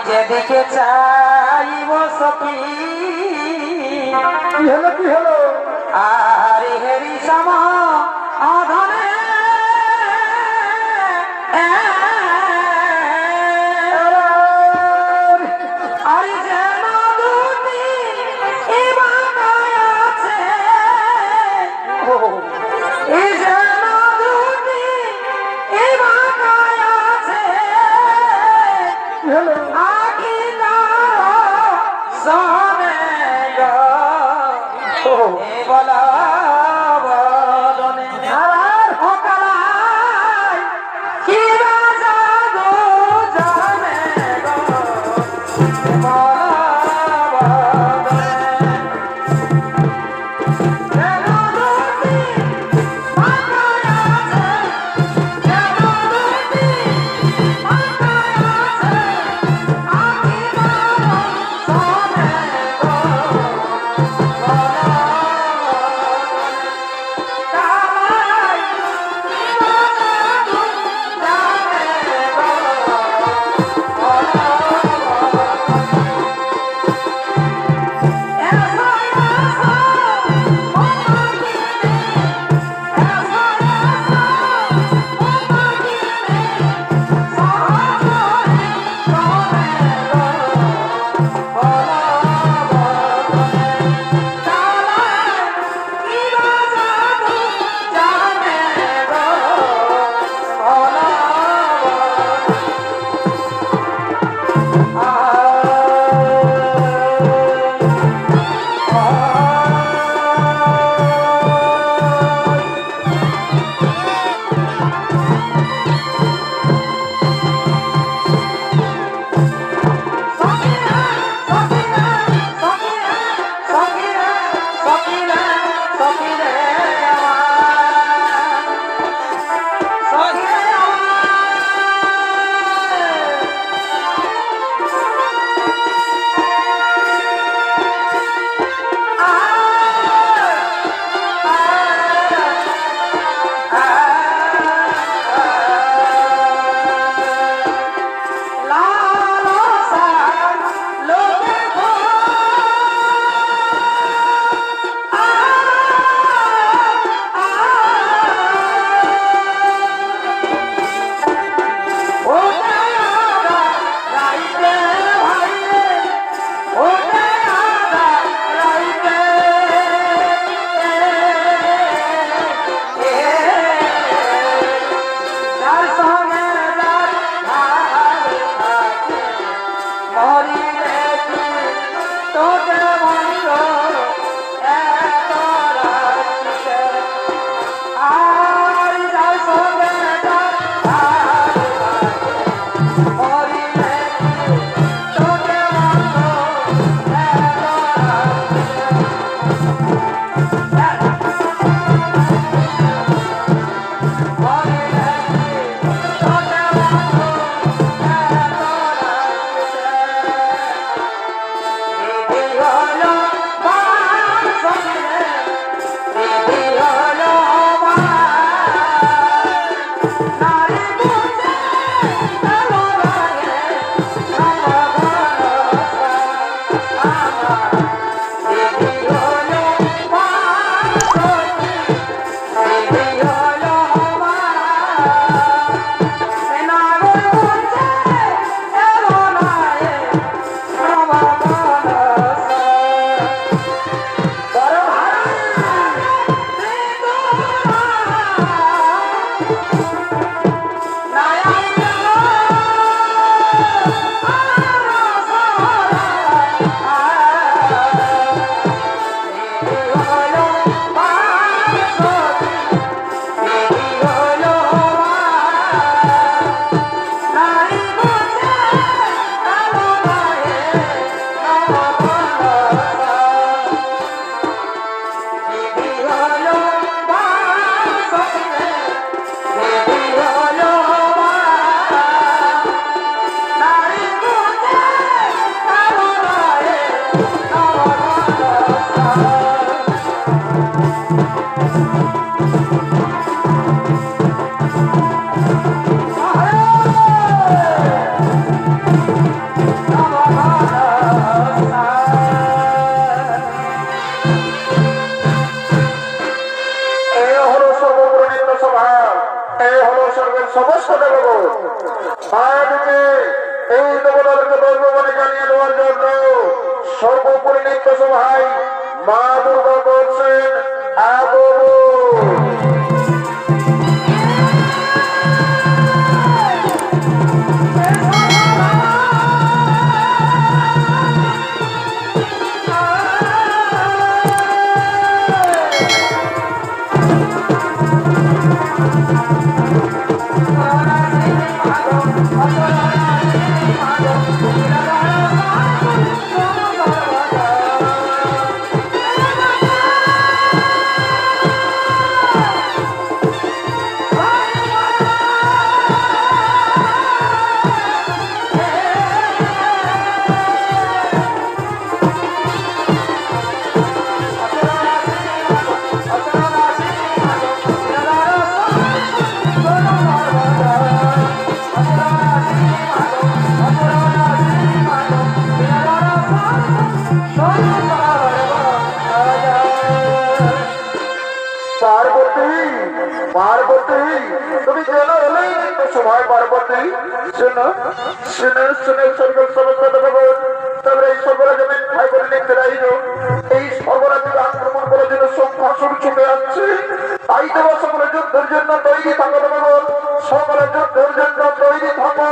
যেদিকে চাইব সখী কি হলো আর হেরি সমা আধানে আর যেন দুটি ইবানায় আছে এই যেন দুটি ইবানায় আছে কি হলো আখি না সামনে গো এ বলা বদনে আর হকালাই কি বাজাবো জানে গো এ বলা বদনে যেন দুটি মাথায় আছে যেন দুটি মাথায় আছে আখি না সামনে গো ভাই পার্বতী শোনো শোনো শোনো স্বর্গ সমস্ত ভগবান তবে এই সর্বরাজ আমি ভাই বলে লিখতে রাইল এই সর্বরাজকে আক্রমণ করার জন্য সংখ্যাসুর ছুটে আসছে তাই দেব সকলে যুদ্ধের জন্য তৈরি থাকো ভগবান সকলে যুদ্ধের জন্য তৈরি থাকো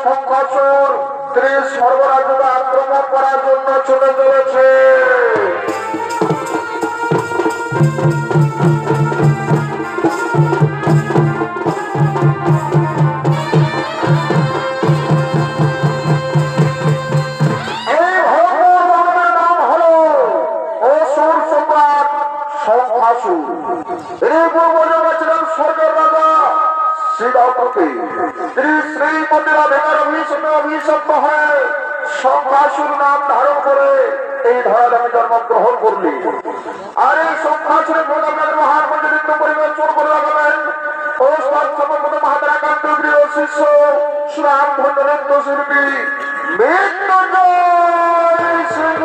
সংখ্যাসুর তিনি সর্বরাজকে আক্রমণ করার জন্য ছুটে চলেছে এই ভগবানের নাম হলো অসুর সম্রাট সংখ্যাসুর এই পূর্বে ছিলেন স্বর্গের রাজা শ্রীরামকে তিনি শ্রীমতী রাধিকার অভিশপ্ত হয়ে সংখ্যাসুর নাম ধারণ করে এই ধরাধামে জন্মগ্রহণ করলেন আর এই সংখ্যাসুরের ভোগ আপনাদের মহান পর্যন্ত পরিবেশন করে রাখবেন ও সমগ্র মহাতারা কান্তগৃহ শিষ্য শ্রাম ভণ্ডনন্দ শিল্পী মৃত্যুঞ্জয় সিংহ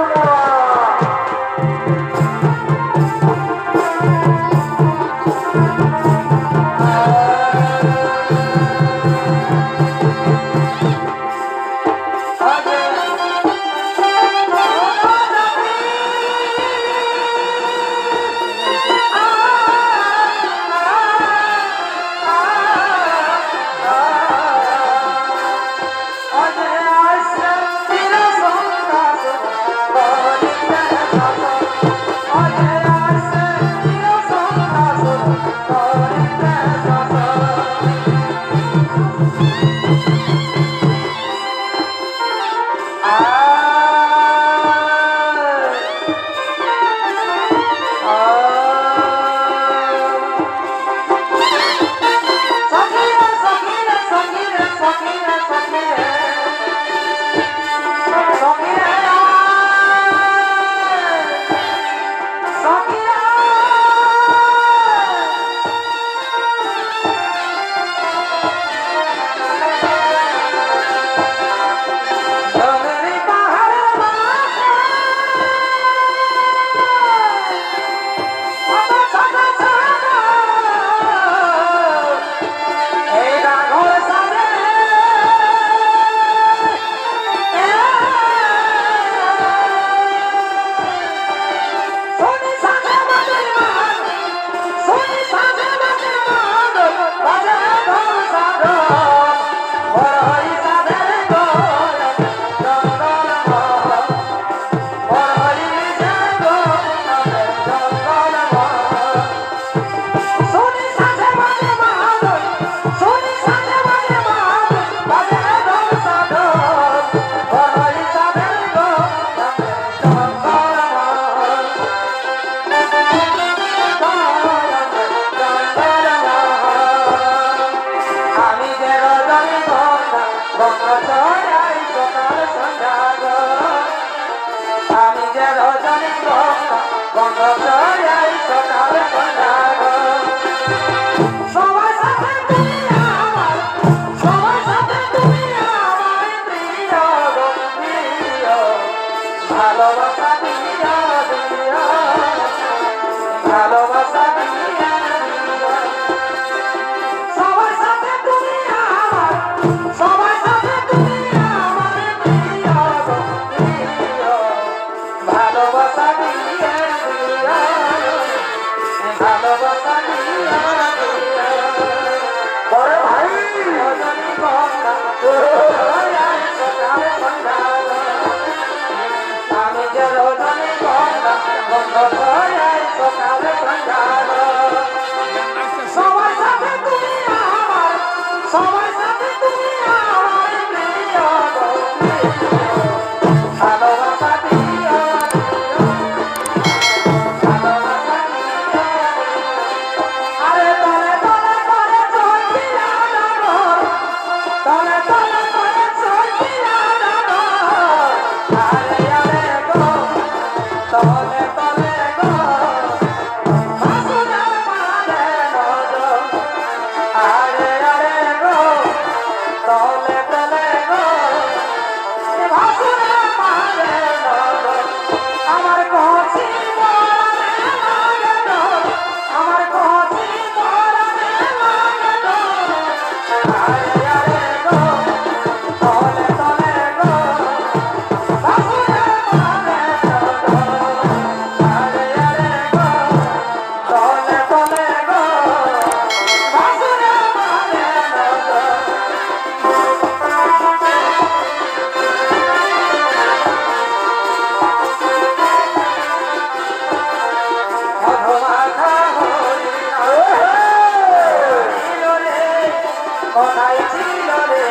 কোথায় ছিল রে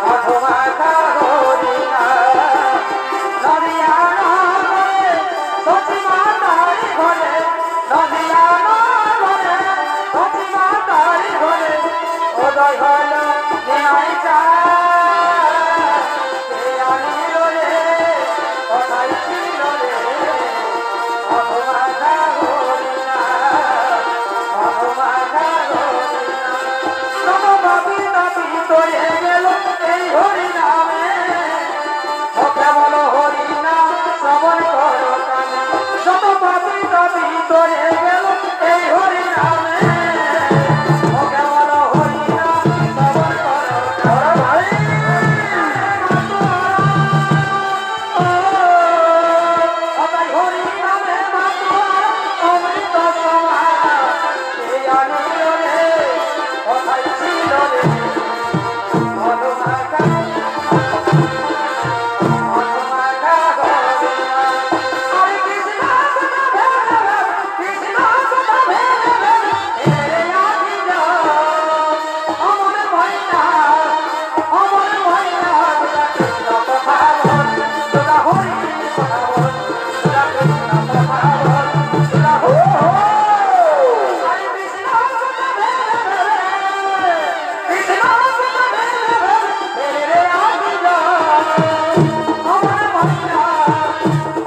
মধুমাখা হরিণা নদিয়া নগরে সতীমাতার ঘরে নদিয়া নগরে সতীমাতার ঘরে উদয় হল নিমাই চাঁদ কে আনিল রে কোথায় ছিল রে মধুমাখা হরিণা মধুমাখা হরিণা নম পাপি তাপি তোরে গেল এই হরিনামে ও কেবল হরিনাম শ্রবণ করো কানে যত পাপি তাপি তোরে গেল এই হরিনামে ও কেবল হরিনাম শ্রবণ করো কানে ভাই হরিনামে মাতুয়া অমৃত সমান এই আনিল রে কোথায় ছিল রে মধুমাখা মধুমাখা হরিণা হরে কৃষ্ণ কৃষ্ণ রে আদিল অমর মহিনা কৃষ্ণ কথা বল তোরা হরি কথা বল তোরা কৃষ্ণ কথা বল তোরা হরে কৃষ্ণ কৃষ্ণ রে আদিল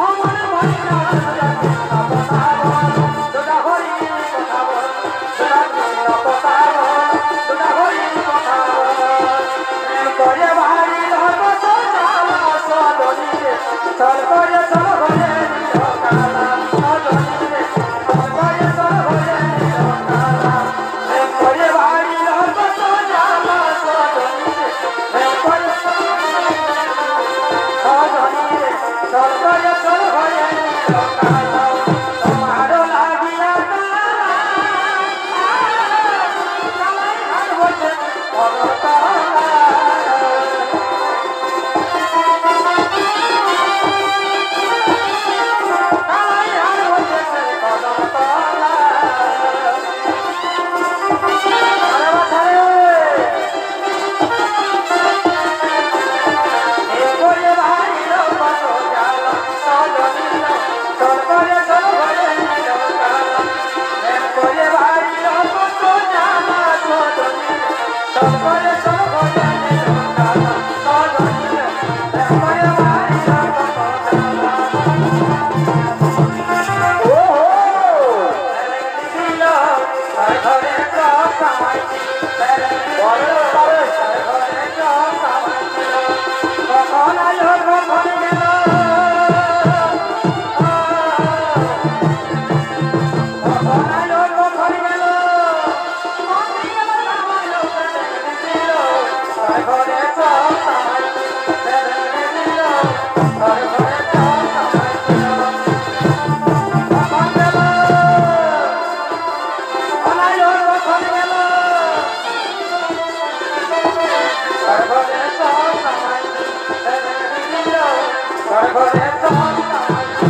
অমর মহিনা কৃষ্ণ কথা বল তোরা হরি কথা বল তোরা কৃষ্ণ কথা বল তোরা হরি কথা বল প্রেম করে ভারি ধর্ম চালা সদনীরে চল করে চল ঘরে নিরকালা সদনীরে চল করে চল ঘরে নিরকালা প্রেম করে ভারি ধর্ম চালা সদনীরে প্রেম করে সদনীরে চল করে চল ঘরে নিরকালা তোমার লাগিয়া কালাই হাত বসে অগতলা কালাই হাত বসে অগতলা আরে বাছারে এ করে ভাই কত জ্বালা সজনীর চল করে চল ঘরে নিরকালা প্রেম করে ভাই কত জ্বালা সজনীর চল করে চল ঘরে নিরকালা সজনীর প্রেম করে ভাই কত জ্বালা দিল ঘরে ঘরে সব সামাইছি ঘরে ঘরে সব সামাইছি কখন আলো কখন গেল কখন আলো কখন গেল ঘরে ঘরে সব সামাইছি দিল ঘরে ঘরে সব সামাইছি কখন গেল অনাইলো কখন গেল ঘরে ঘরে সব সামাইছি দিল ঘরে ঘরে সব সামাইছি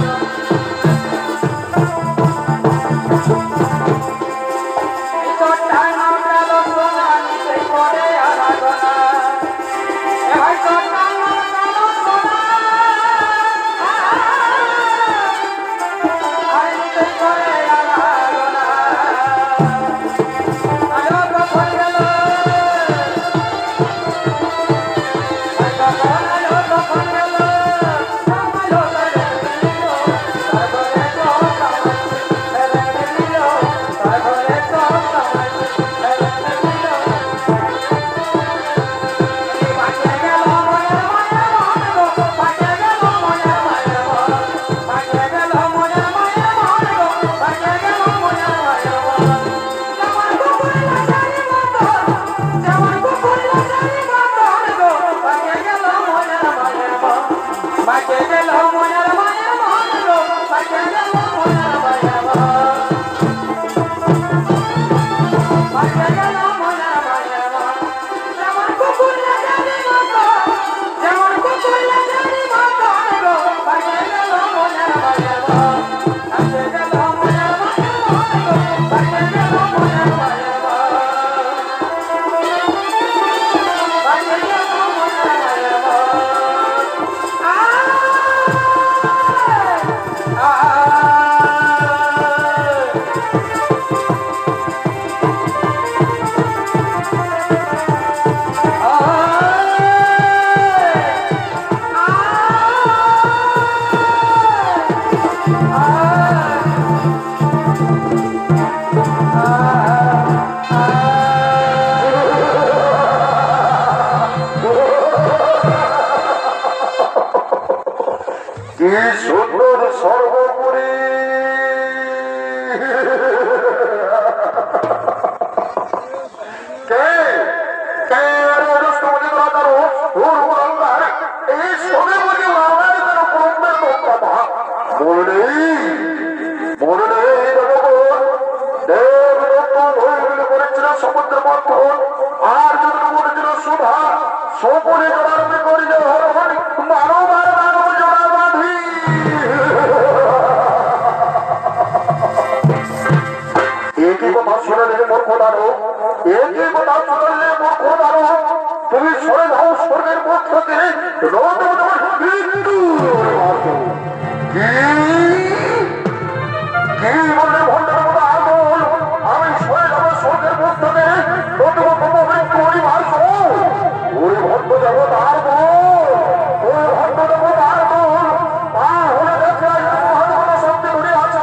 কি সুন্দর সর্বোপরি কে কে অনুষ্ঠানে রাজার এই শোনে বলে আমার যেন ব্রহ্মের কথা মনে মনে নেই করেছিল সমুদ্র মন্থন আর যদি করেছিল সুধা সকলে জড়াবে করিলে মানব আর মানব জড়া বাঁধি একই কথা শুনলে মোর খোদারো একই কথা শুনলে মোর খোদারো তুমি সরে যাও স্বর্গের মুখ থেকে রোদ মৃত্যু কি বললে ভণ্ডের মতো আগুন আমি সরে যাবো স্বর্গের মুখ থেকে মৃত্যু ওই ভাষ্য ওই ভণ্ড দেবো তার ওই ভণ্ড দেবো তার হলে দেখে শক্তি ধরে আছে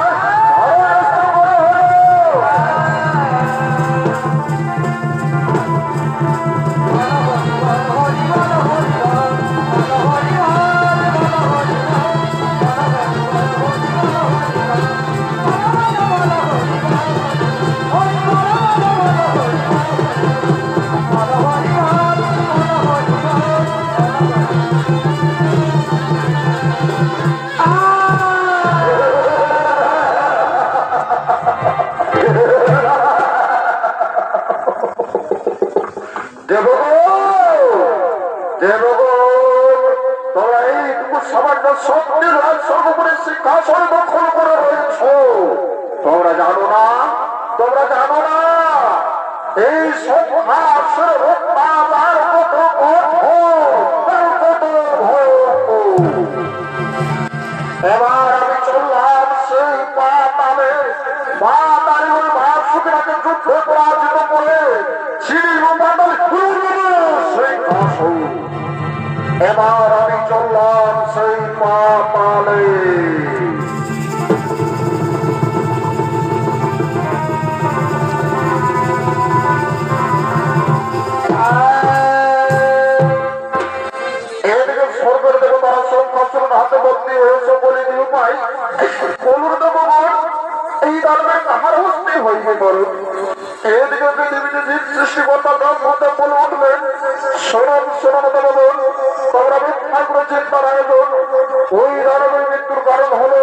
তোমরা এইটুকু সামান্য শক্তির সর্বোপরি সিংহাসন দখল করে রয়েছ তোমরা জানো না এই সংঘাসের রূপমাতার কত কত এবার আমি চললাম সেই পাতালে ওই ভাবসুকে যুদ্ধে পরাজিত করে সিঁড়ি পাতাল সেই আসল এবার আমি চললাম সেই পাতালে এদিকে স্বর্গের দেবতারা সংখ্যাসুর হাতে ভর্তি হয়েছে বলে উপায় কলুর দেবগণ এই ধর্মের কাহার হস্তে হইবে করুন এদিকে পৃথিবীতে জীব সৃষ্টিকর্তা ব্রহ্মতে বলে উঠলেন শোনন দেবগণ তোমরা মিথ্যা করে চিন্তার আয়োজন ওই ধর্মের মৃত্যুর কারণ হলো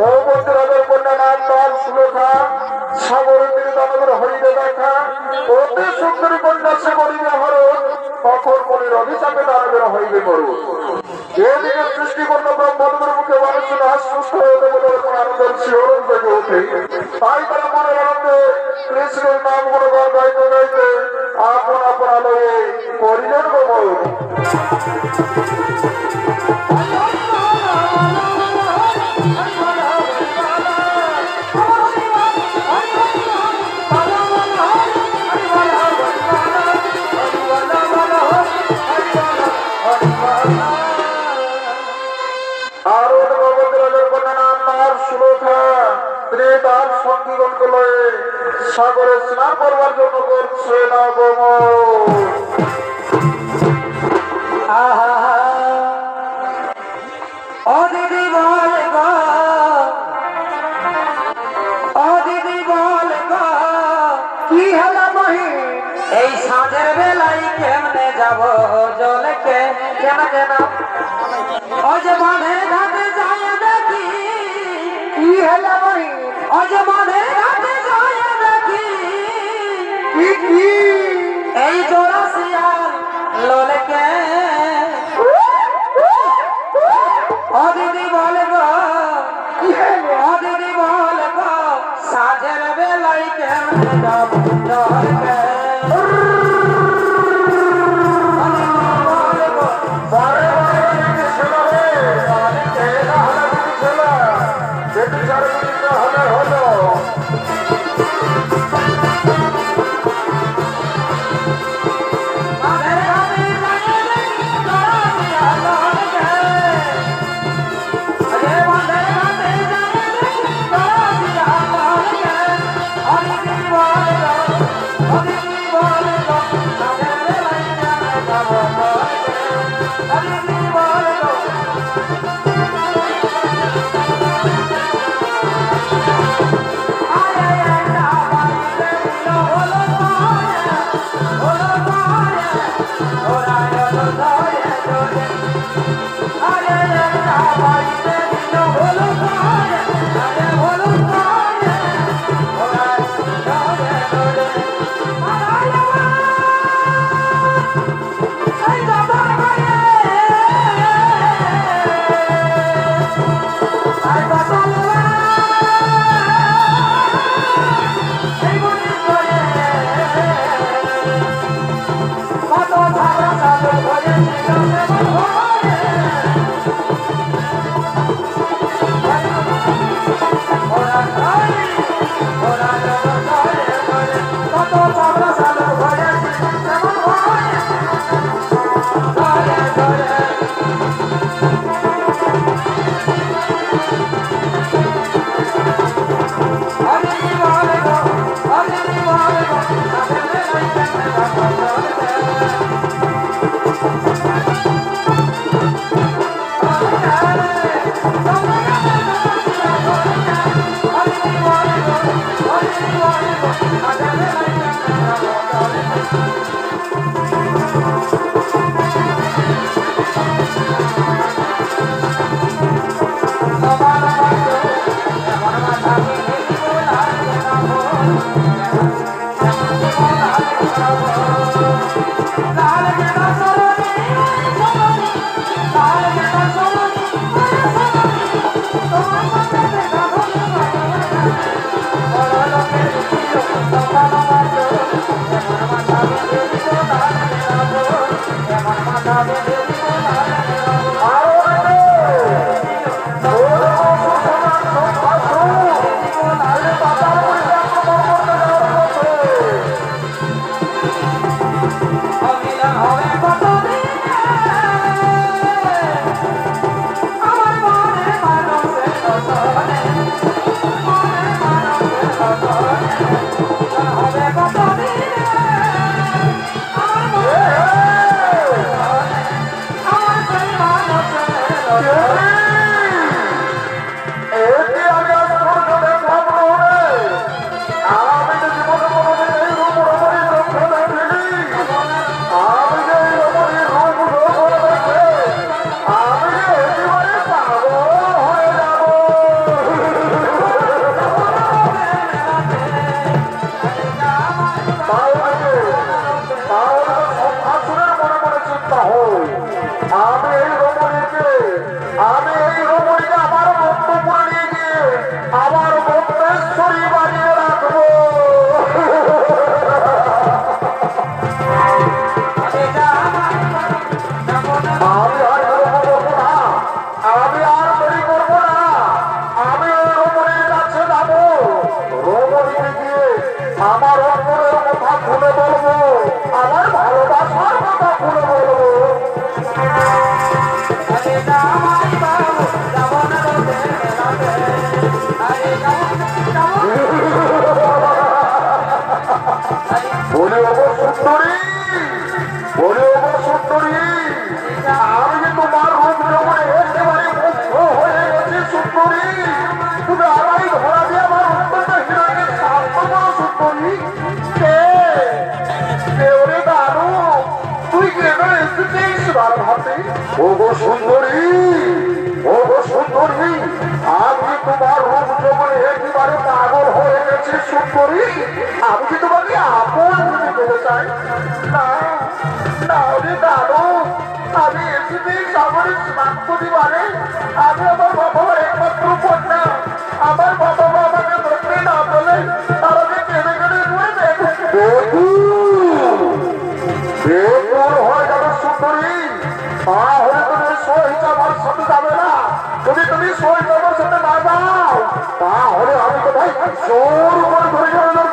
অবন্তী রাজার কন্যা নাম তার সুলেখা সাগরের তিনি দানবের হরিবে দেখা অতি সুন্দরী কন্যা সে করিবে হরণ কখন মনির অভিশাপে দানবের হইবে করুন এদিকে সৃষ্টিকর্তা ব্রহ্মদেবের মুখে মানুষের হাস সুস্থ হয়ে বলে আনন্দের শিহরণ জেগে ওঠে তাই তারা মনে আনন্দে কৃষ্ণের নাম গুণগান গাইতে গাইতে আপন আলয়ে করিলেন গোমর তার সঙ্গীগণকে লয়ে সাগরে স্নান করবার জন্য করছে না দিদি বল কি হলো মহি এই সাঁঝের বেলায় কেমনে যাব জলকে কেন ও যে বাঁধের ঘাটে যাই দেখি কি হলো মহি ও যে বাঁধের ঘাটে যাই দেখি এই জোড়া শিয়াল ললকে ও দিদি বলবো ও দিদি বলবো সাঁঝের বেলায় কেমনে যাব জলকে হলো ওগো সুন্দরী, ওগো সুন্দরী, আমি তোমার রূপ যৌবনে একেবারে পাগল হয়ে গেছি সুন্দরী। আমি কি তোমাকে আপন মনে পেতে চাই? না না রে দাদু, আমি এসেছি সাগরে স্নান করিবারে। আমি আমার বাবা একমাত্র কন্যা। আমার বাবা আমাকে ধরতে না বলে আমাকে কেঁদে কেঁদে রয়ে দেখে বেকুল হয়ে যাবে সুন্দরী। তাহলে তুমি সহিত আমার সাথে যাবে না। যদি তুমি সহিত আমার সাথে না যাও তাহলে আমি তো ভাই জোর করে ধরে যাবে না।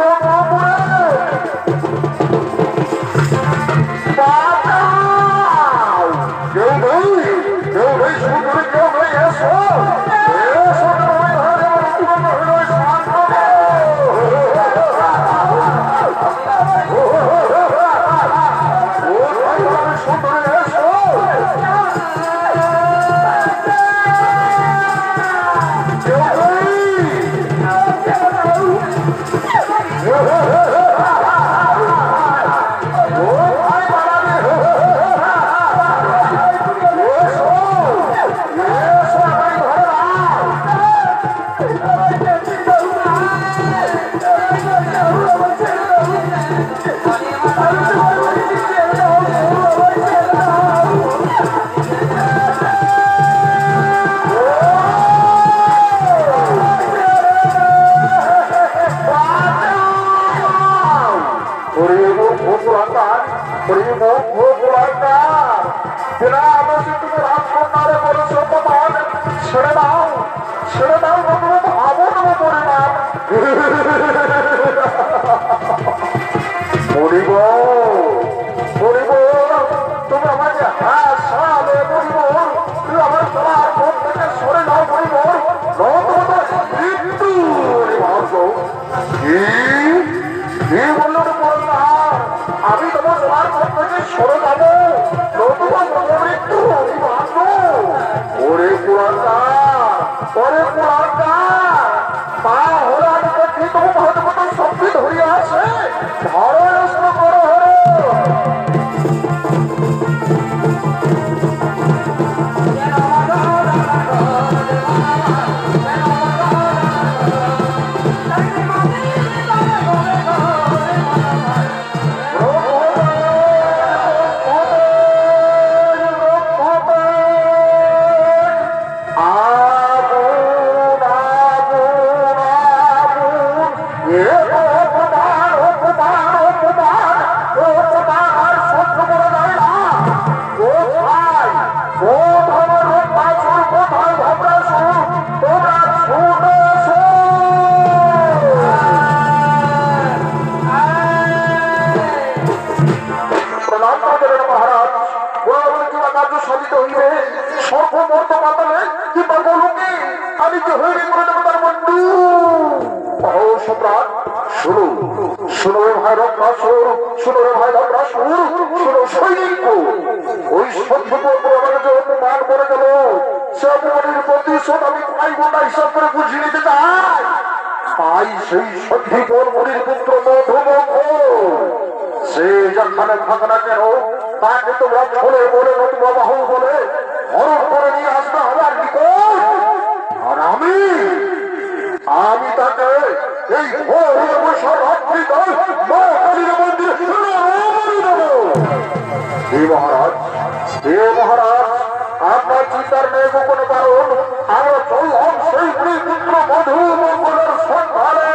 কেউ নেই, কেউ নেই সুন্দরী, কেউ নেই, এসো এসো সুন্দরী এসো। ছেড়ে দাও, ছেড়ে দাও, ভাবো নেবো পরিবার। পরিব পরিব, তুমি আমাকে হাসাবে পরিব। তুই আমার তোমার মন থেকে সরে যাও পরিব। মৃত্যু কি বললো বললা? আমি তোমার তোমার মন থেকে সরে যাবো, নতুবা মৃত্যু। ওরে পুরানটা, ওরে পুরানটা, তা হলে আমি দেখি তোমার হয়তো কোনো শক্তি ধরিয়া ধরো অস্ত্র করো হরে আমি যে হইনি করে দেবো তার বন্ধু সম্রাট শুনো শুনো ভাই রত্নাসুর শুনো ভাই রত্নাসুর শুনো সৈনিক ওই শত্রুকে আমাকে যে অপমান করে গেল সে অপমানের প্রতিশোধ আমি পাইব না হিসাব করে বুঝিয়ে নিতে চাই তাই সেই সত্যিকর মনির পুত্র মধুমুখ সে যেখানে থাকে না কেন তাকে তোমরা ছোলে বলে নতুবা বাহু বলে হরণ করে নিয়ে আসবে আমার নিকট আর আমি তাকে এই রাত্রিকাল মা কালীর মন্দিরে মহারাজ আপনার চিন্তার নেই কোনো কারণ আমরা চললাম সেই পুত্র মধুমঙ্গলের সন্ধানে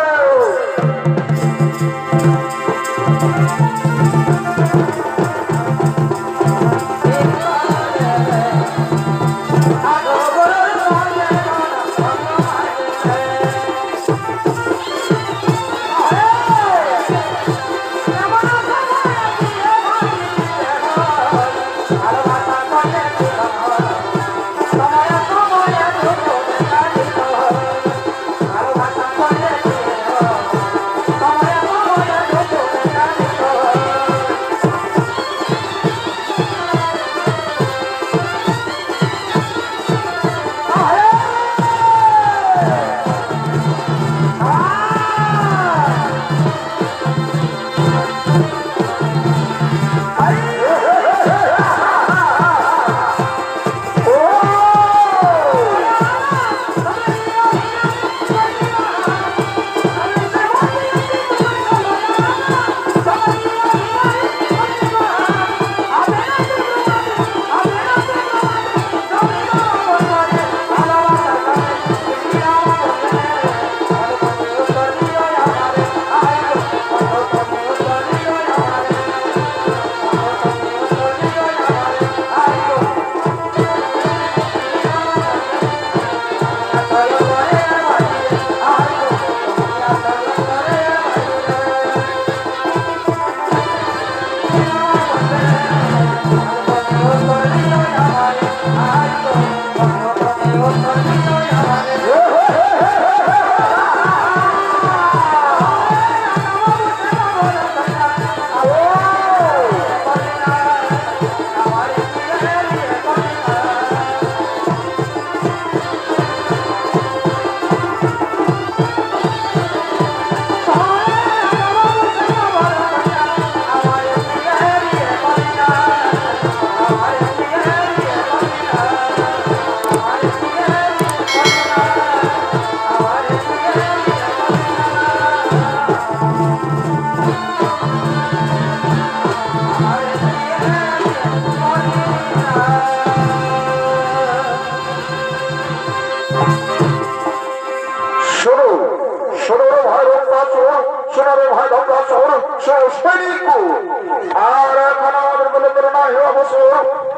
আর এখন আমাদের বলে প্রেরণা হয়ে অবশ্য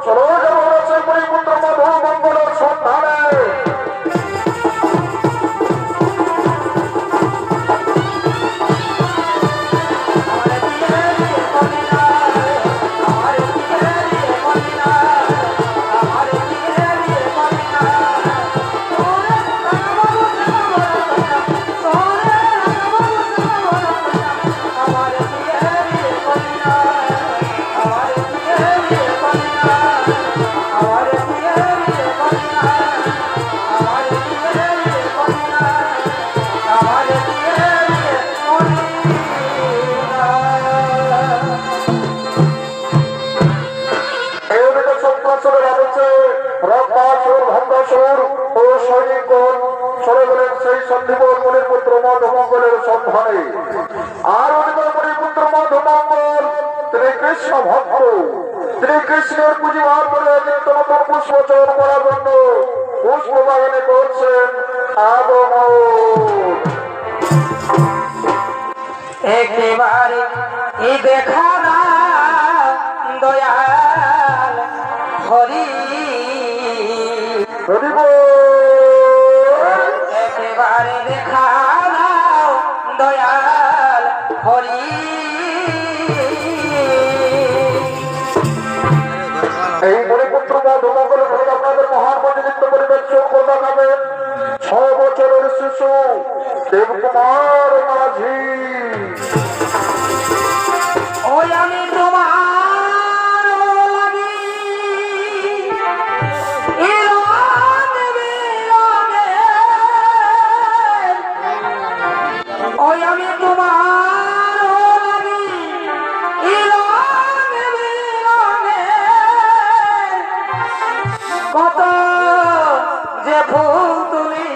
চলো যাবো পুত্র মধুমঙ্গলের সন্ধানে Our শ্রীকৃষ্ণের পুজিবার করে নতুন পুষ্প চয়ন করার জন্য পুষ্প বাগানে করছেন আগমন। একেবারে দেখা না দয়াল হরি হরিব একেবারে দেখা দাও দয়াল হরি এই মণিপুত্র মধুমঙ্গলে ধরে আপনাদের মহান প্রতিনিধিত্ব করিবেন চৌকো দেখাবেন 6 বছরের শিশু দেবকুমার মাঝি। ওই আমি তোমার লাগি ওই আমি তোমার লাগি কত যে ফুল তুলি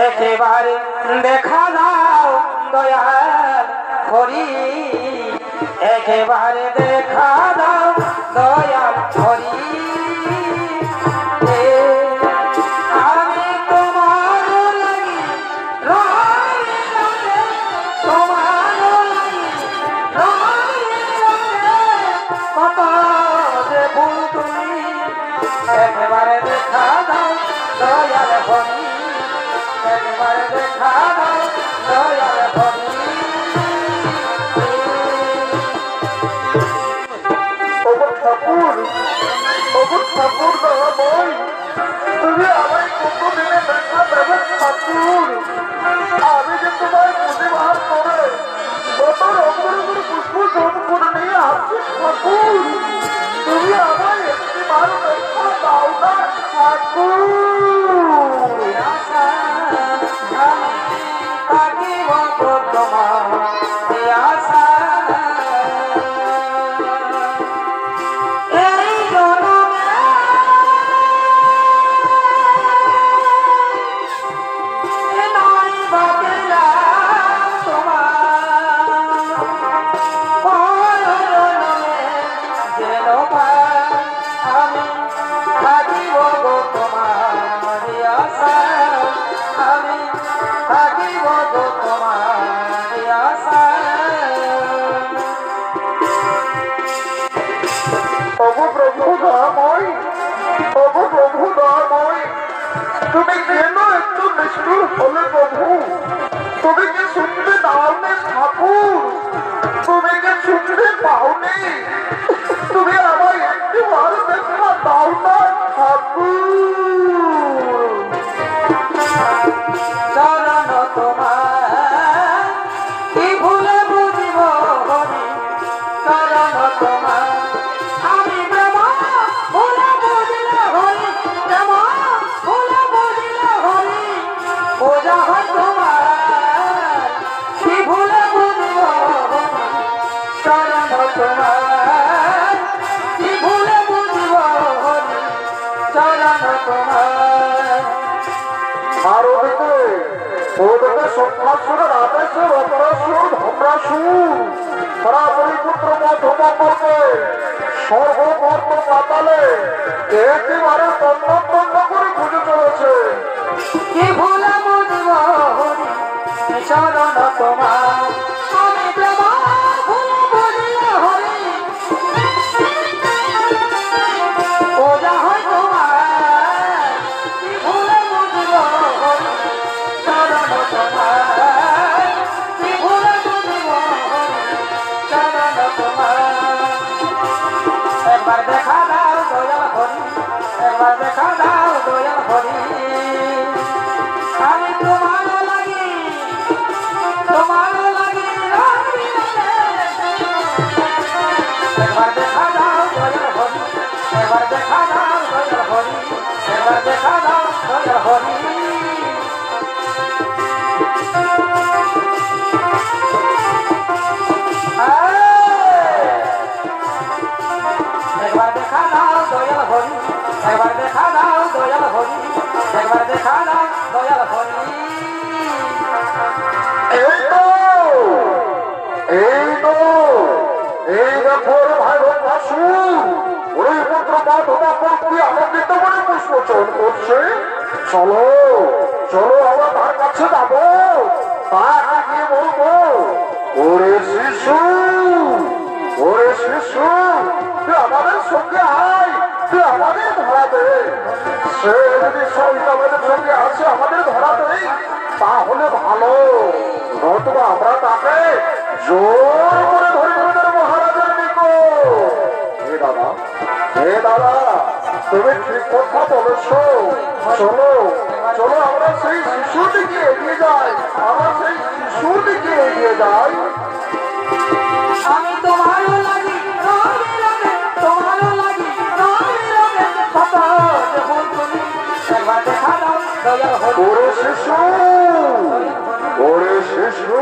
একেবারে দেখা দাও দয়াল হরি একেবারে দেখা দাও দয়াল হরি আমি তোমার লাগি রঙে রঙে তোমার লাগি রঙে রঙে কত যে ফুল তুলি একেবারে দেখা দাও দয়াল হরি একেবারে দেখা দাও দয়াল হরি ঠাকুর ঠাকুর দয়াময় তুমি আমায় কত দিনে দেখা দেবে ঠাকুর। আমি যে তোমায় পুজিবার করে কত রঙের পুষ্প সব করে নিয়ে আসছি ঠাকুর। তুমি আমায় একটি বার দেখা দাও না ঠাকুর। তুমি কেন একটু নিষ্ঠুর হলে প্রভু? তুমি কি শুনতে দাওনি ঠাকুর? তুমি কি শুনতে পাওনি? তুমি আমায় একটি বার দেখা দাও না ঠাকুর। চরণ তোমার কি ভুলে বুঝিব হরি চরণ তোমার আমি প্রেম ভুলে বুঝিলে হরি প্রেম ভুলে বুঝিলে হরি বোঝা হয় তোমার কি ভুলে বুঝিব হরি চরণ তোমার কি ভুলে বুঝিব হরি চরণ তোমার। আর ওদিকে সংখ্যাসুরের আদেশে অপরাসুর ধর্মাসুর তারা বলিপুত্র মধ্যমঙ্গলকে সর্বমর্ত পাতালে একেবারে তন্ন করে খুঁজে চলেছে। কি ভুলে বুঝব হরি চরণ তোমার আমি প্রেম ভুলে বুঝিলে হরি বোঝা হয় তোমার কি ভুলে বুঝব হরি চরণ তোমার কি ভুলে বুঝব হরি চরণ তোমার। একবার দেখা দাও দয়াল হরি একবার দেখা দাও দয়াল হরি আমি তোমার লাগি একবার দেখা দাও দয়াল হরি একবার দেখা দাও দয়াল হরি একবার দেখা দাও দয়াল হরি একবার দেখা দাও দয়াল হরি একবার দেখা দাও দয়াল হরি একবার দেখা দাও দয়াল হরি। এই তো এই দেখো সংখ্যাসুর ওরে পুত্র মাধবা প্রতি আমাদের তো মনে পুষ্পচন করছে। চলো চলো আমরা তার কাছে যাবো, তাকে গিয়ে বলবো ওরে শিশু, ওরে শিশু তুই আমাদের সঙ্গে আয়, তুই আমাদের ধরা দে। সে যদি সহিত আমাদের সঙ্গে আছে আমাদের ধরা দেয় তাহলে ভালো, নতুবা আমরা তাকে জোর করে ধরে আমাদের মহারাজের নিকট। হে দাদা, হে দাদা তুমি ঠিক কথা বলেছো। চলো চলো আমরা সেই শিশুর দিকে এগিয়ে যাই, আমরা সেই শিশুর দিকে এগিয়ে যাই। আমি তোমারও লাগি রঙে রঙে, তোমারও লাগি রঙে রঙে, কত যে ভুল করি একবার দেখা দাও দয়া হো। ওরে শিশু, ওরে শিশু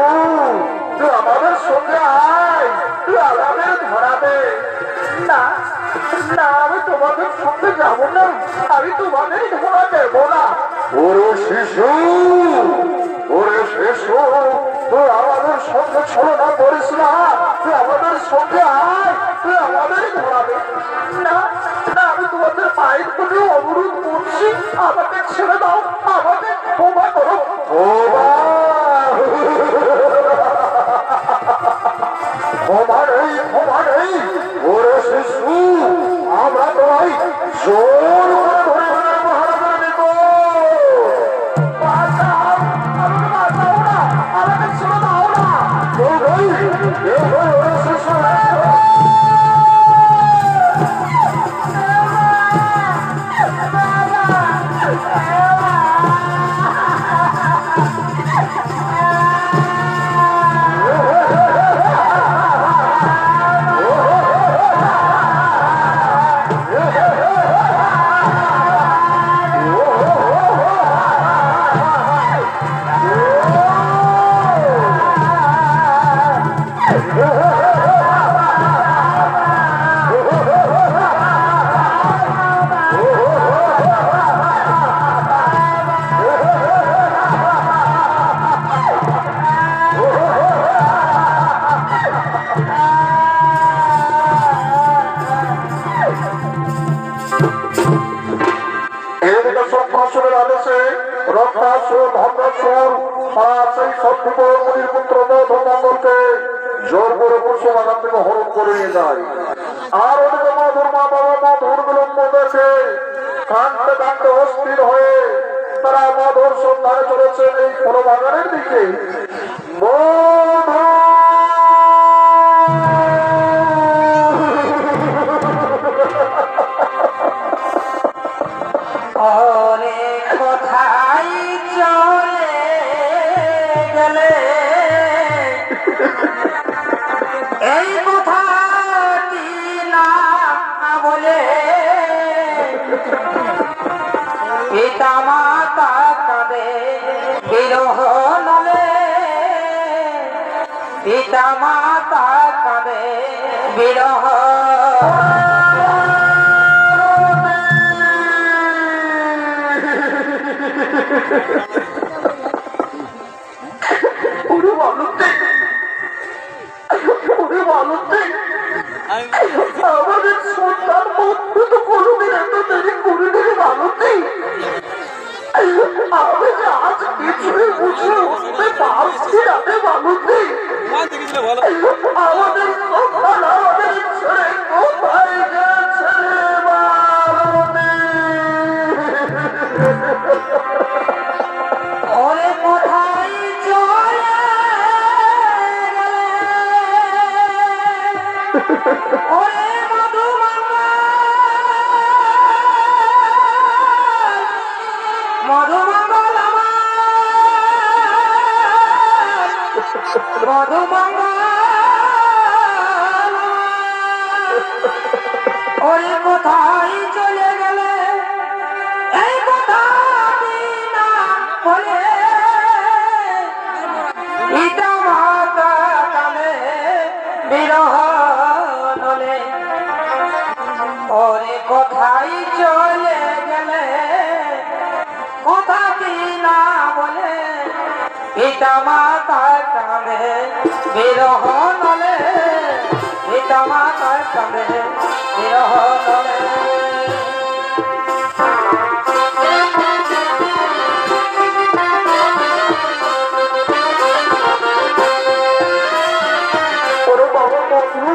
তুই আমাদের সঙ্গে আয়, তুই আমাদের ধরা দে। না না আমি তোমাদের সঙ্গে যাবো না, আমি তোমাদের ধরা দেব না। ওরে শিশু, ওরে শিশু তুই আমাদের সঙ্গে ছলনা করিস না, তুই আমাদের সঙ্গে আয়, তুই আমাদের ধরা দে। না না আমি তোমাদের পায়ের করে অবরোধ করছি, আমাকে ছেড়ে দাও, আমাকে ক্ষমা করো। ক্ষমা নেই, ক্ষমা নেই। ওরে শিশু আমরা তোমায় জোর করে ধরে ধরে মহারাজার নিকট। বাঁচাও, আমাকে বাঁচাও না, আমাকে ছেড়ে দাও না। কেউ নেই, কেউ নেই। ওরে শিশু জোর করে পশু বাগান থেকে হরণ করে নিয়ে যায়। আর ওদিকে মধুর মা বাবা মধুর বিলম্ব দেখে কাঁদতে কাঁদতে অস্থির হয়ে তারা মধুর সন্ধানে চলেছেন এই কোনো বাগানের দিকে। অনেক কোথায় চলে গেলে এই কথাটি না বলে পিতা মাতা কাঁদে বিরহ নলে, পিতা মাতা কাঁদে বিরহ। ওরে বালুতে, ওরে বালুতে আমাদের সন্তান বন্ধু তো কোনোদিন এত দেরি করিনি রে বালুতে। আমি যে আজ কিছুই বুঝে উঠতে পারছি না রে বালুতে। আমাদের সন্তান আমাদের ছেড়ে কোথায় গেছে রে বালুতে। ওরে কোথায় চলে গেলে ওরে মধুমঙ্গল মধুমঙ্গল ওরে কোথায় চলে গেলে এই কথা না বলে পিতা মাতা কানে বিরহ নলে। ওরে কোথায় চলে গেলে কথা কি না বলে পিতা মাতা কানে বিরহ নলে, পিতা মাতা তার কাঁদে বিরহ নলে ওরে বাবা বন্ধু,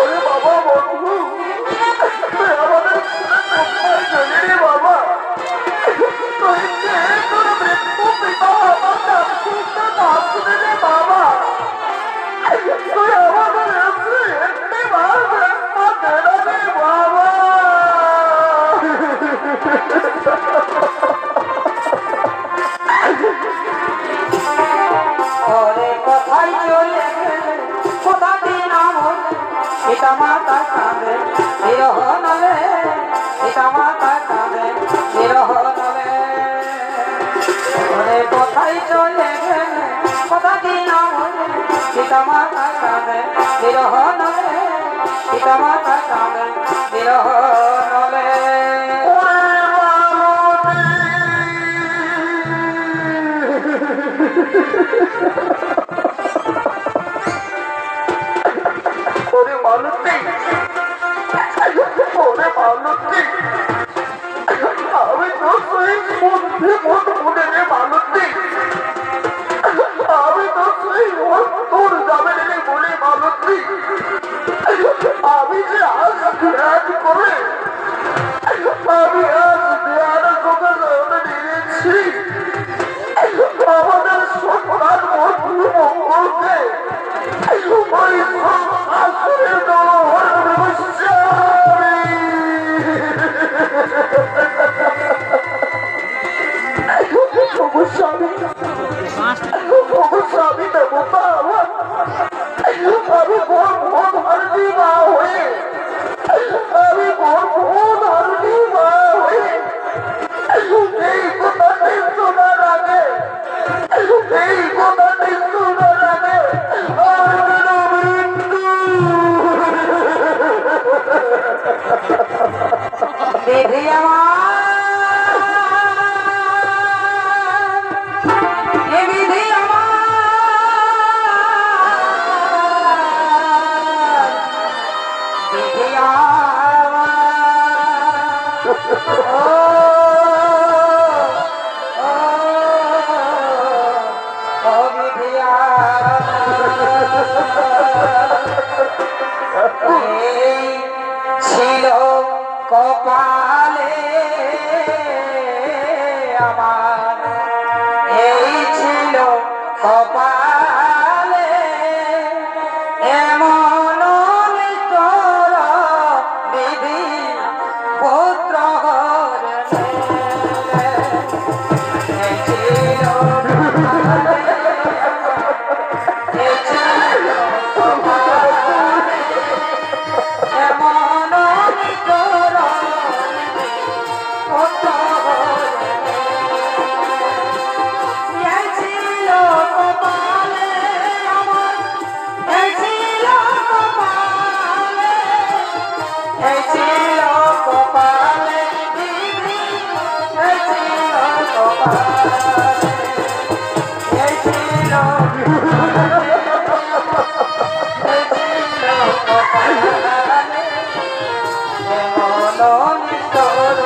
ওরে বাবা বন্ধু, তুই আমাদের কোথায় গেলি রে বাবা? তুই যে তোর মৃত্যু পিতা আমার ডাকতে ডাকতে রে বাবা, তুই আমাদের একটি বার দেখা দে না রে বাবা। ওরে কোথায় চলে গেলে কোথা দিন আমার পিতা মাতা কাঁদে বিরহ নলে পিতা মাতা কাঁদে বিরহ নলে ওরে কোথায় চলে গেলে কোথা দিন আমার পিতা মাতা কাঁদে বিরহ নলে পিতা মাতা কাঁদে বিরহ নলে ওরে মালতী, ওরে মালতী, আমি তো সেই মধ্যে মন মনে রে মালতী, আমি তো সেই তোর যাবে রে বলে মালতী, আমি যে আজ ধ্যান করে আমি আজ ধ্যান করে নিয়েছি আমাদের সন্তান বন্ধু মঙ্গলকে ওই আসরের দল অবশ্যই দেবতা আমার আমি ভোট হারবি মা হয়ে আমি ভোট হারবি মা হয়ে এই কথাটি শোনার আগে এই কথাটি শোনার আগে আর মৃত্যু বিধি আমার এ বিধি আমার বিধি আমার ও বিধি এই ছিল কপালে আমার এই ছিল কপালে এমন নিষ্ঠুর বিধি পুত্র হরণে। এই ছিল কপালে, এই ছিল কপালে এমন নিষ্ঠুর পুত্র হরণে। এই ছিল কপালে আমার, এই ছিল কপালে, এই ছিল কপালে বিধি, এই ছিল কপালে, এই ছিল কপালে এমন নিষ্ঠুর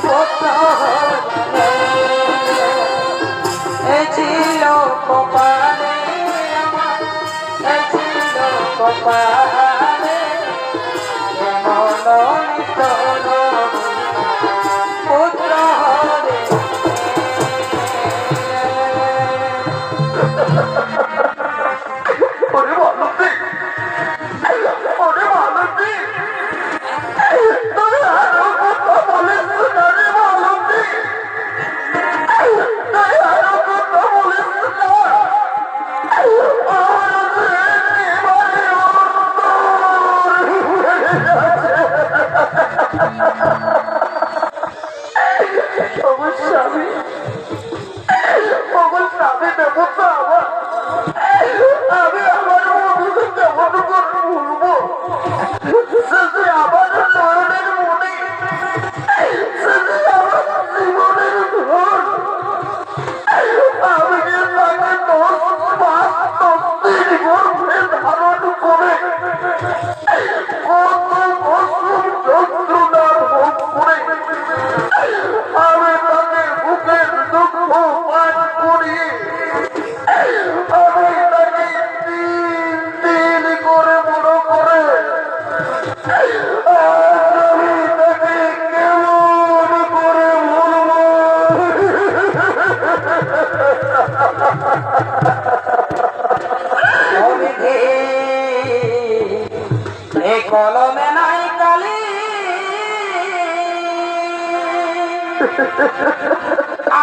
পুত্র হরণে। এই ছিল কপালে আমার, এই ছিল কপালে এমন নিষ্ঠুর পুত্র হরণে। ওরে মালতী, ওরে মালতী, তুই আরো কথা বলিস না রে মালতী, তুই আরো কথা বলিস না। আমার যে একেবারে অন্ত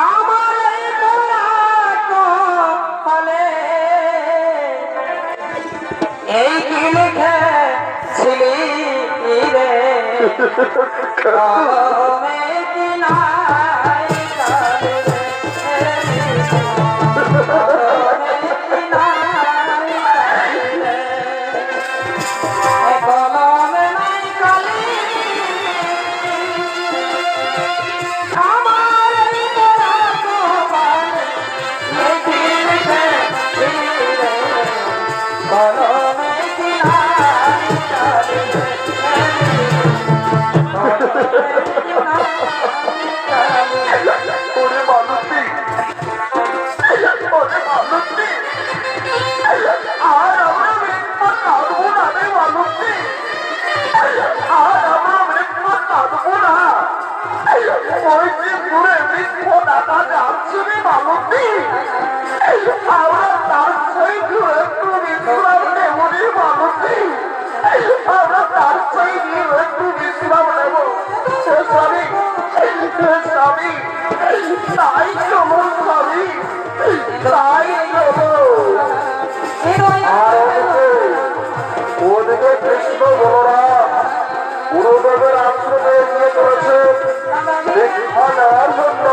আমার এই পোড়া কপালে এই কি লিখেছিলি রে কলমে কি নাই কালে রে, কলমে কি নাই কালে রে, কলমে নাই কালি আমার এই পোড়া কপালে এই কি লিখেছিলি রে কলমে কি নাই কালি রে, ওরে মালতী, ওরে মালতী, আর আমরা মৃত্যু কাঁদবো না রে মালতী, আর আমরা মৃত্যু কাঁদবো না। ওই যে দূরে মৃত্যু দাদা যাচ্ছে রে মালতী, আমরা তার সহিত একটু বিশ্রাম নেব রে মালতী, আমরা তার সহিত একটু বিশ্রাম নেব। হে স্বামী, হে স্বামী, তাই চলো স্বামী, তাই চলো। আর ওদিকে কৃষ্ণ বলরাম গুরুদেবের আশ্রমে গিয়ে চলেছে দীক্ষা নেওয়ার জন্য।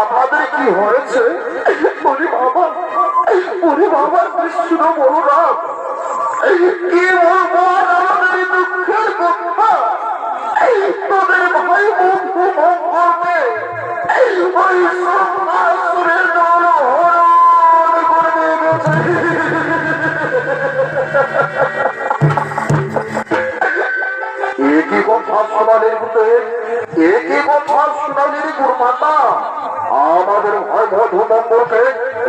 আপনাদের কি হয়েছে? ওরে বাবা, ওরে বাবা কৃষ্ণ বলরাম, কি বলবো আর আমাদের এই দুঃখের কথা। তোদের ভাই বন্ধু করবে ওই সন্ন্যাসের দল হরণ করে গেছে। একই কথা শোনালেন একই কথা শোনালেন গুরুমাতা, আমাদের ভয় মধুমঙ্গলকে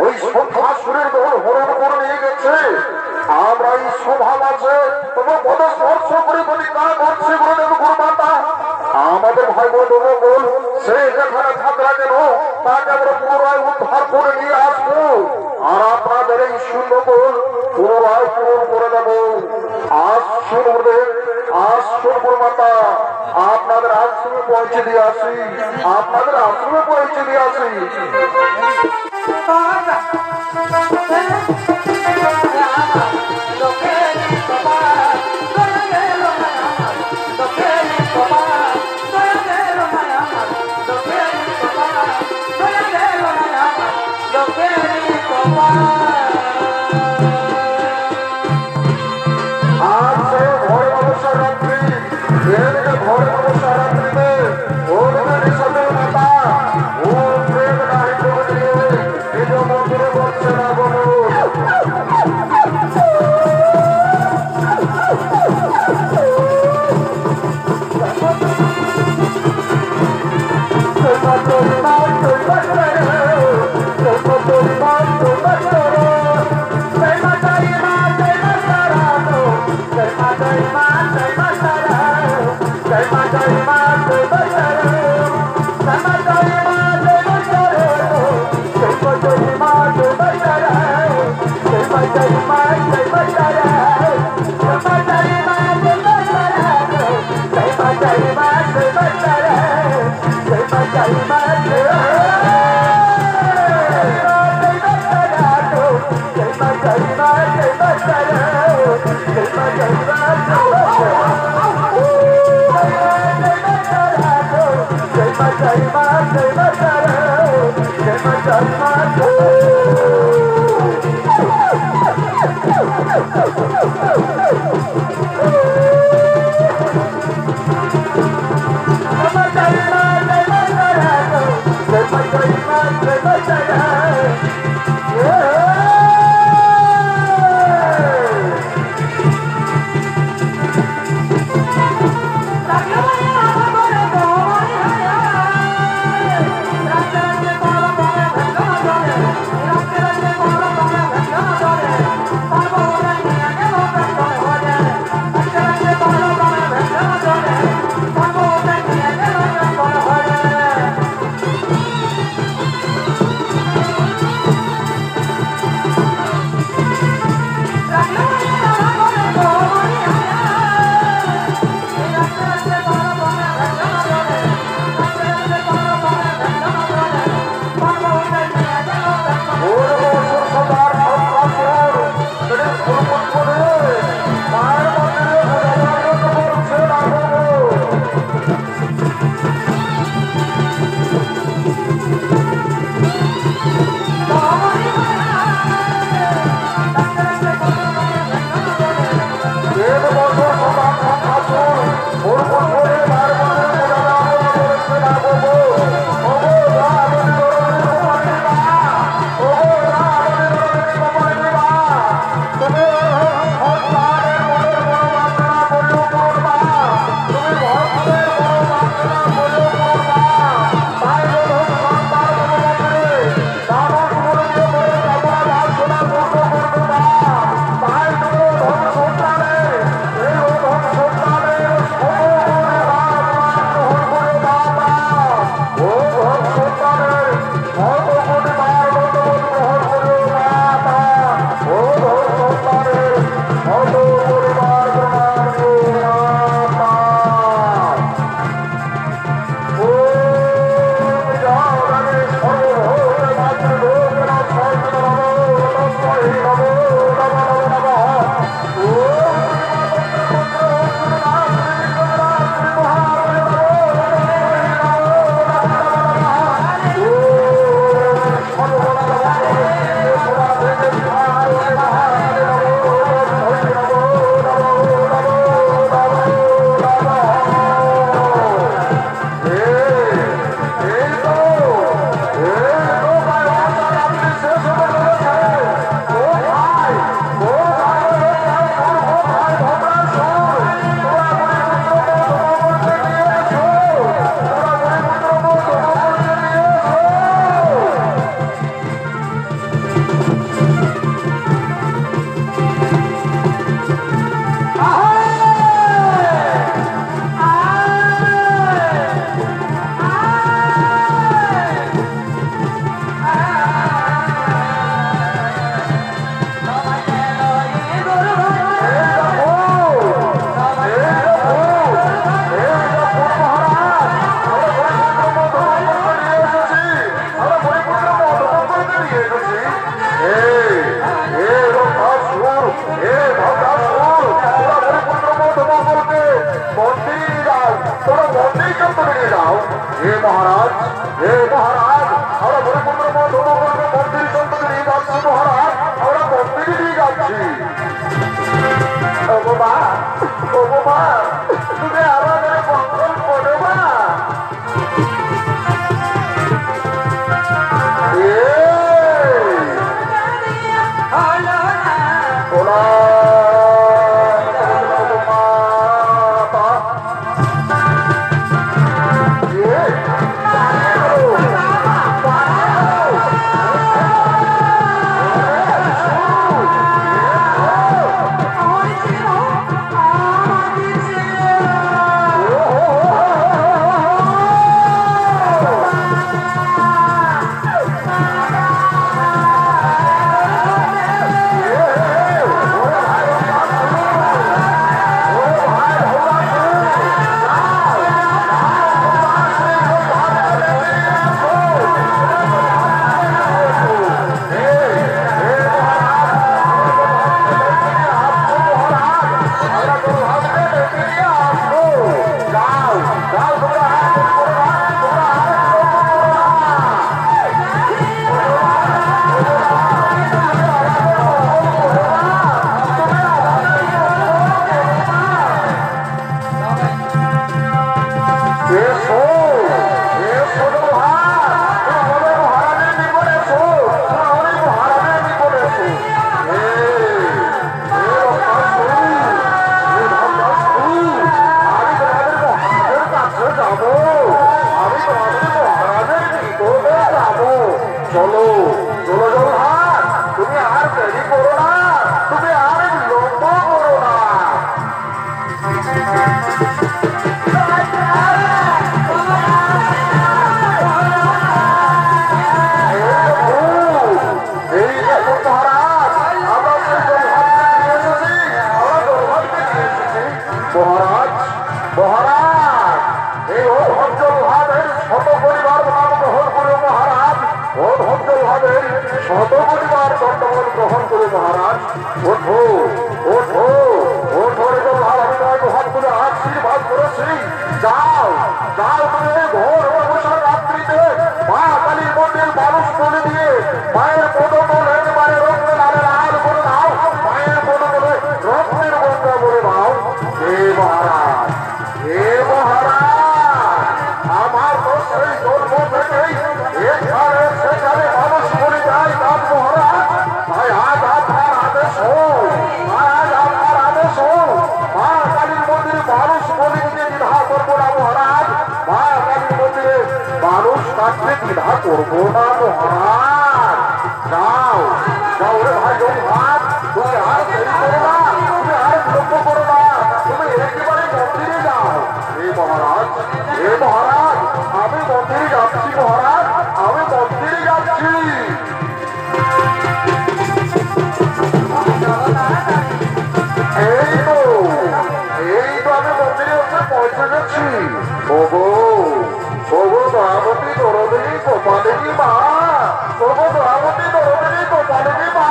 ওই সন্ন্যাসুরের দল হরণ করে নিয়ে গেছে। আমরা এই সভা মাঝে তোমার পদ স্পর্শ করে প্রতিজ্ঞা করছি গুরুদেব গুরুমাতা, আমাদের ভাই মধুমঙ্গল সে যেখানে থাকরা কেন তাকে আমরা পুনরায় উদ্ধার করে নিয়ে আসবো, আর আপনাদের এই শূন্যকোণ পুনরায় পূরণ করে দেবো। আসুন গুরুদেব, আসুন গুরুমাতা, আপনাদের আশ্রমে পৌঁছে দিয়ে আসি, আপনাদের আশ্রমে পৌঁছে দিয়ে আসি। Thank you. শতকোটিবার দণ্ডবল গ্রহণ করে মহারাজ। ওঠো ওঠো ওঠো রে গোপাল, আমি তোমাকে হাত তুলে আশীর্বাদ করেছি। যাও যাও, তুমি এই ঘোর অবসর রাত্রিতে মা কালীর মন্দির মানুষ বলে দিয়ে মায়ের পদতল একেবারে রক্ত লালে লাল করে দাও, মায়ের পদতলে রক্তের গঙ্গা বলে দাও। হে মহারাজ, হে মহারাজ, আমার তো সেই জন্ম থেকেই এখানে সেখানে মানুষ বলে যায় কাজ মহারাজ। তাই আজ আপনার আদেশ হোক, আজ আপনার আদেশ হোক, মা কালীর মন্দিরে মানুষ বলে দিতে দ্বিধা করবো না মহারাজ। মা কালীর মন্দিরে মানুষ কাটতে দ্বিধা করবো না মহারাজ। যাও যাও রে ভাই ভাত, তুমি আর দেরি করো না, তুমি আর লক্ষ্য করো না, তুমি একেবারে মন্দিরে যাও। হে মহারাজ, হে মহারাজ, আমি মন্দিরে যাচ্ছি মহারাজ, আমি মন্দিরে যাচ্ছি। এই তো আমি মন্দিরে হচ্ছে পৌঁছে যাচ্ছি। ওগো ওগো দয়াবতী দরদিনী গোপালিনী মা, ওগো দয়াবতী দরদিনী গোপালিনী মা,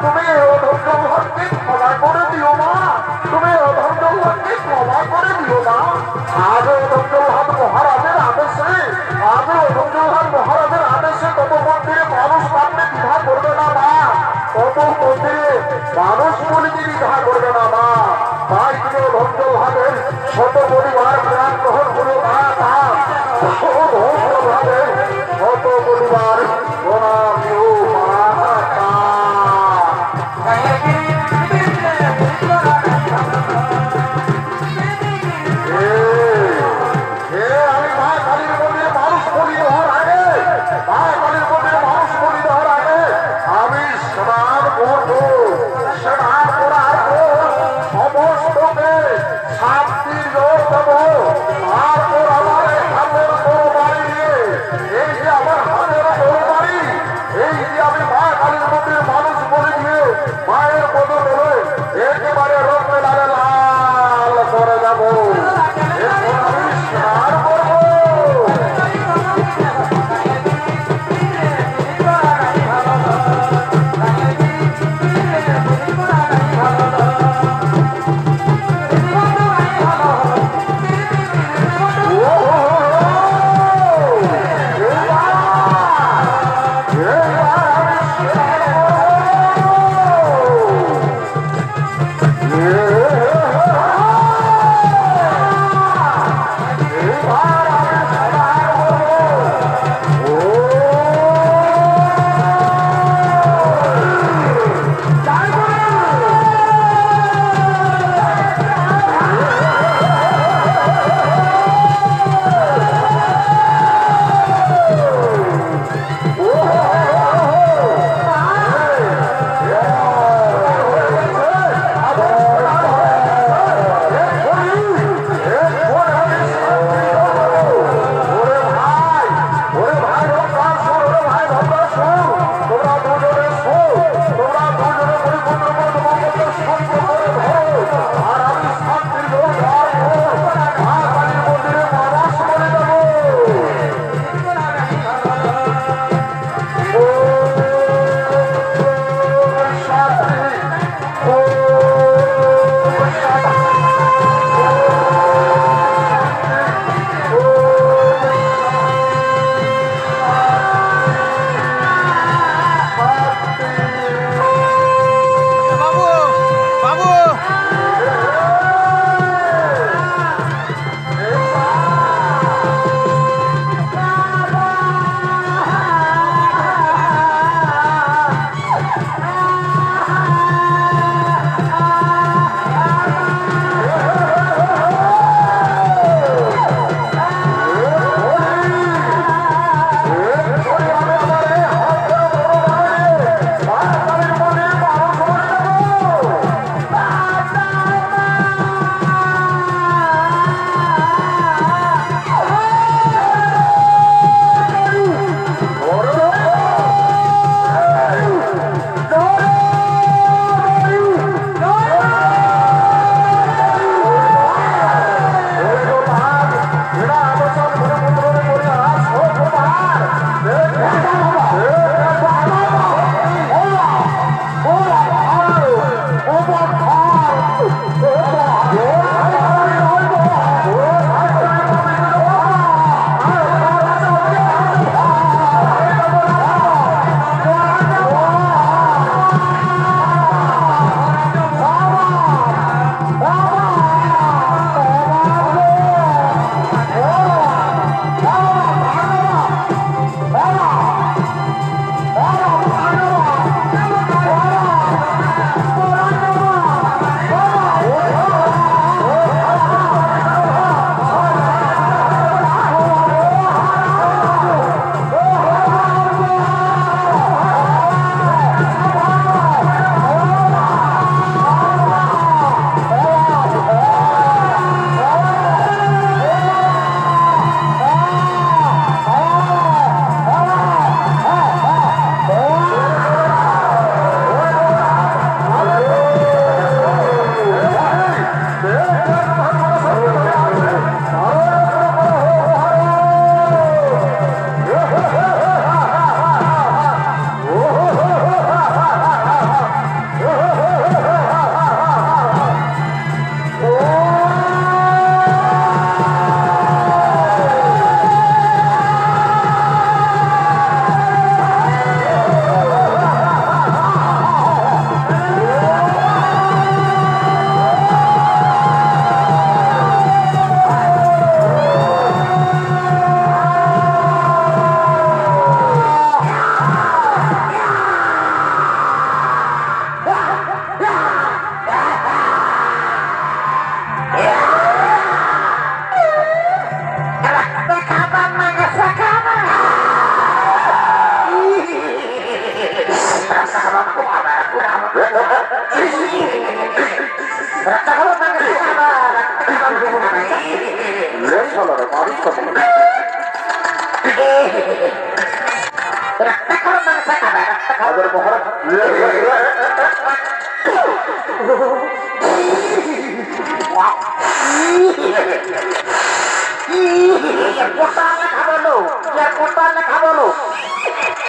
তুমি অধৈর্যকে ক্ষমা করে দিও মা, তুমি অধৈর্যকে ক্ষমা করে দিও মা। আজ অধৈর্যহাট মহারাজের আদেশে, আজ অধৈর্যহাট মহারাজের আদেশে কত মন্দিরে মানুষ মানতে দ্বিধা করবে না মা, কত মন্দিরে মানুষ বলিতে দ্বিধা করবে না মা। তাই তুমি অধৈর্যহাটের শত পরিবার প্রাণ গ্রহণ করো মা। অধৈর্যহাটের শত পরিবার প্রণামিও মাতা। আমি মা কালীর মন্দিরে মানুষ বলি দেওয়ার আগে, মা কালীর মন্দিরে মানুষ বলি দেওয়ার আগে আমি স্নান করবো। স্নান করার পর সমস্তকে শান্তির জল দেবো।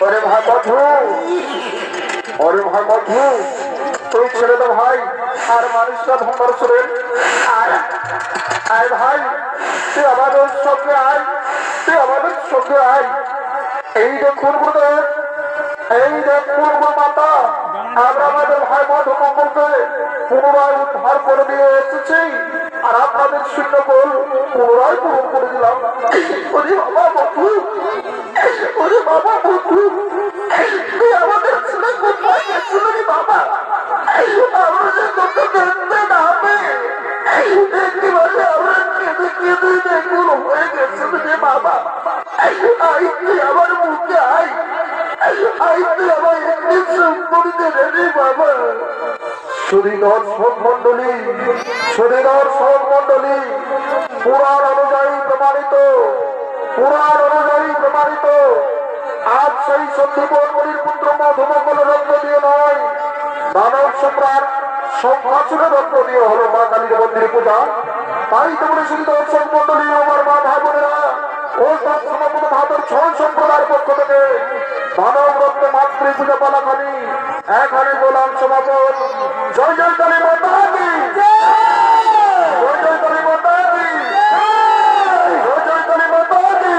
अरे भाई बंधु अरे भाई बंधु তুই ছেড়ে দে ভাই আর মানুষটা ধন্দার সুরে আয় আয় ভাই তুই আমাদের সঙ্গে আয় তুই আমাদের সঙ্গে আয় এই দেখুন গুরুদেব এই দেখুন মাতা আমরা আমাদের ভাই মধুমঙ্গলকে পুনরায় উদ্ধার করে দিয়ে এসেছি আর আপনাদের শূন্যকোল পুনরায় পূরণ করে দিলাম। ওরে বাবা বন্ধু ওরে বাবা বন্ধু তুই আমাদের ছেলে কোথায় গেছিল রে বাবা আমরা যে তোকে দেখতে না পেয়ে একেবারে আমরা কেঁদে কেঁদে দেখুন হয়ে গেছিল রে বাবা। আই তুই আমার মুখে আই আই তুই আমার একটি সম্পর্কে রে বাবা। দর্শক মন্ডলী পুরাণ অনুযায়ী প্রমাণিত আজ সেই সন্দীপন মুনির পুত্র মধুমঙ্গল রত্ন দিয়ে নয় দানব সম্রাট শঙ্খাসুরের রত্ন দিয়ে হলো মা কালীর মন্দিরে পূজা। তাই তোমরা শুধু দর্শক মন্ডলী আমার মা ভাই বোনেরা ও সমাপন ভাদর ছয় সম্প্রদায়ের পক্ষ থেকে দানব রত্নে মাতৃ পূজা পালাখানি এখানে গোলাম সমাপন। জয় জয় কালী মাতা কি জয় জয় কালী মাতা কি জয় জয় কালী মাতা কি।